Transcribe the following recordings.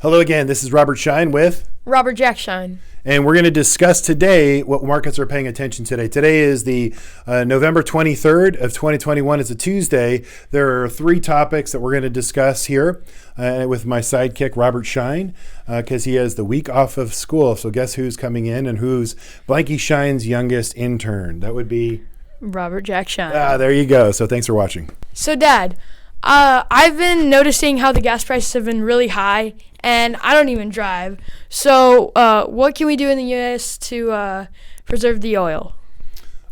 Hello again. This is Robert Schein with Robert Jack Schein. And we're going to discuss today what markets are paying attention today. Today is the November 23rd of 2021. It's a Tuesday. There are three topics that we're going to discuss here with my sidekick, Robert Schein, because he has the week off of school. So guess who's coming in and who's Blanke Schein's youngest intern? That would be Robert Jack Schein. There you go. So thanks for watching. So, Dad, I've been noticing how the gas prices have been really high, and I don't even drive. So what can we do in the U.S. to preserve the oil?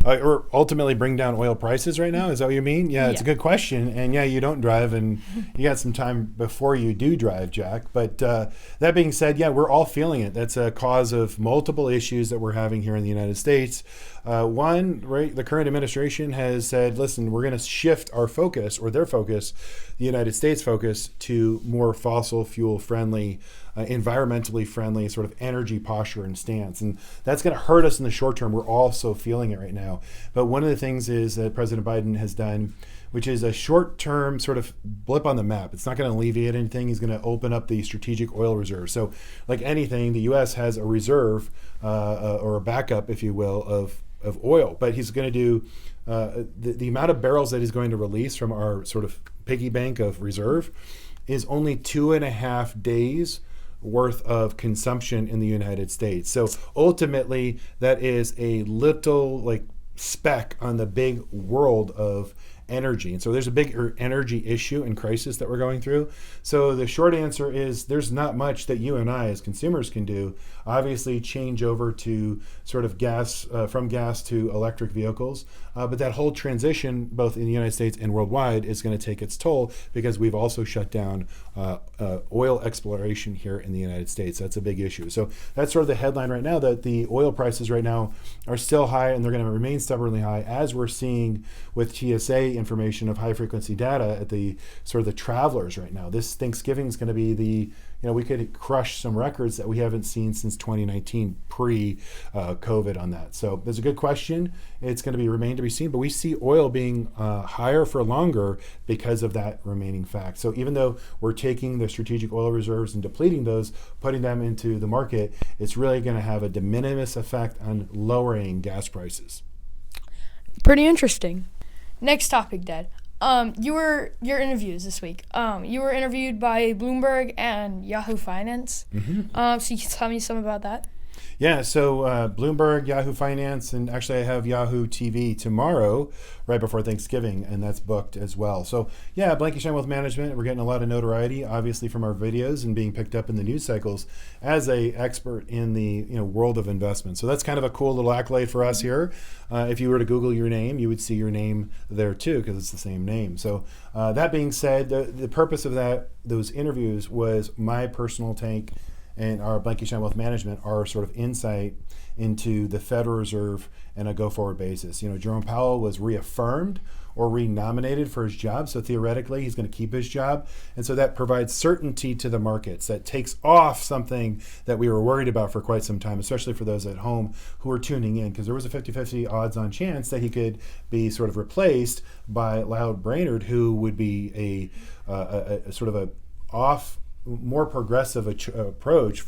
Or ultimately bring down oil prices right now? Is that what you mean? Yeah, it's a good question. And yeah, you don't drive, and you got some time before you do drive, Jack. But that being said, yeah, we're all feeling it. That's a cause of multiple issues that we're having here in the United States. One, right, the current administration has said, listen, we're going to shift our focus, or their focus, the United States focus, to more fossil fuel friendly, environmentally friendly sort of energy posture and stance. And that's going to hurt us in the short term. We're also feeling it right now. But one of the things is that President Biden has done, which is a short-term sort of blip on the map. It's not going to alleviate anything. He's going to open up the strategic oil reserve. So like anything, the U.S. has a reserve or a backup, if you will, of oil. But he's going to do the amount of barrels that he's going to release from our sort of piggy bank of reserve is only 2.5 days worth of consumption in the United States. So ultimately, that is a little speck on the big world of energy. And so there's a big energy issue and crisis that we're going through. So the short answer is there's not much that you and I as consumers can do. Obviously change over to sort of gas, from gas to electric vehicles. But that whole transition, both in the United States and worldwide, is going to take its toll because we've also shut down oil exploration here in the United States. That's a big issue. So that's sort of the headline right now, that the oil prices right now are still high, and they're going to remain stubbornly high, as we're seeing with TSA information of high frequency data at the sort of the travelers right now. This Thanksgiving is going to be we could crush some records that we haven't seen since 2019 pre-COVID on that. So there's a good question. It's going to remain to be seen, but we see oil being higher for longer because of that remaining fact. So even though we're taking the strategic oil reserves and depleting those, putting them into the market, it's really going to have a de minimis effect on lowering gas prices. Pretty interesting. Next topic, Dad. Your interviews this week. You were interviewed by Bloomberg and Yahoo Finance. Mm-hmm. So you can tell me some about that. Yeah, so Bloomberg, Yahoo Finance, and actually I have Yahoo TV tomorrow, right before Thanksgiving, and that's booked as well. So yeah, Blanke Schein Wealth Management, we're getting a lot of notoriety, obviously from our videos and being picked up in the news cycles as a expert in the world of investment. So that's kind of a cool little accolade for us here. If you were to Google your name, you would see your name there too, because it's the same name. So that being said, the purpose of those interviews was my personal take and our Blanke Schein Wealth Management, our sort of insight into the Federal Reserve on a go-forward basis. Jerome Powell was reaffirmed or renominated for his job, so theoretically he's going to keep his job. And so that provides certainty to the markets. That takes off something that we were worried about for quite some time, especially for those at home who are tuning in, because there was a 50-50 odds-on chance that he could be sort of replaced by Loud Brainerd, who would be a sort of a more progressive approach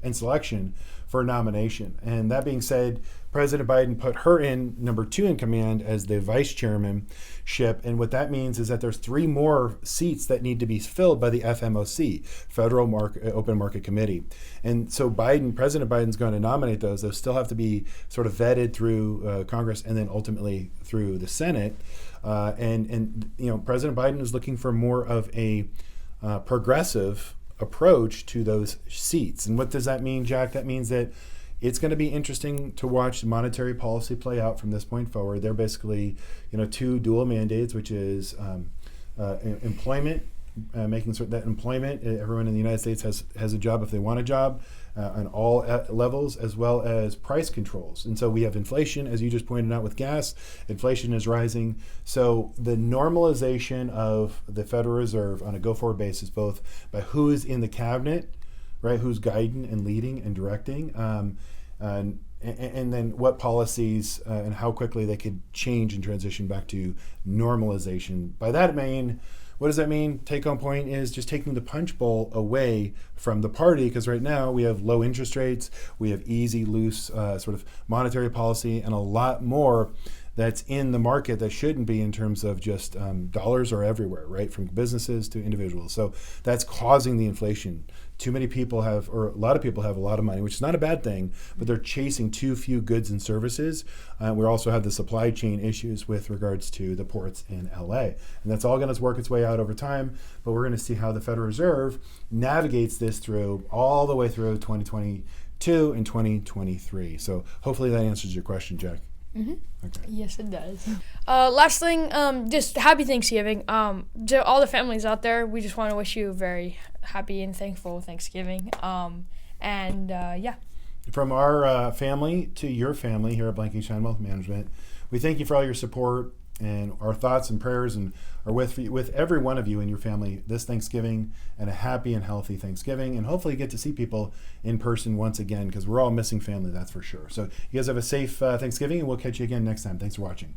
and selection for nomination. And that being said, President Biden put her in number 2 in command as the vice chairmanship. And what that means is that there's 3 more seats that need to be filled by the FMOC, Federal Open Market Committee. And so President Biden's going to nominate those. Those still have to be sort of vetted through Congress and then ultimately through the Senate. And President Biden is looking for more of a progressive approach to those seats. And what does that mean, Jack? That means that it's going to be interesting to watch monetary policy play out from this point forward. They're basically, 2 dual mandates, which is employment, making certain that employment, everyone in the United States has a job if they want a job, on all levels, as well as price controls. And so we have inflation, as you just pointed out with gas. Inflation is rising. So the normalization of the Federal Reserve on a go-forward basis, both by who is in the cabinet, right, who's guiding and leading and directing, and then what policies and how quickly they could change and transition back to normalization. By that I mean, what does that mean? Take home point is just taking the punch bowl away from the party, because right now we have low interest rates, we have easy, loose sort of monetary policy, and a lot more that's in the market that shouldn't be, in terms of just dollars are everywhere, right? From businesses to individuals. So that's causing the inflation. Too many people have, or a lot of people have a lot of money, which is not a bad thing, but they're chasing too few goods and services. We also have the supply chain issues with regards to the ports in LA. And that's all going to work its way out over time, but we're going to see how the Federal Reserve navigates this through all the way through 2022 and 2023. So hopefully that answers your question, Jack. Mm-hmm. Okay. Yes, it does. Last thing, just happy Thanksgiving. To all the families out there, we just want to wish you a very happy and thankful Thanksgiving. Yeah. From our family to your family here at Blanke, Schein Wealth Management, we thank you for all your support, and our thoughts and prayers are with every one of you and your family this Thanksgiving, and a happy and healthy Thanksgiving, and hopefully you get to see people in person once again, because we're all missing family, that's for sure. So you guys have a safe Thanksgiving, and we'll catch you again next time. Thanks for watching.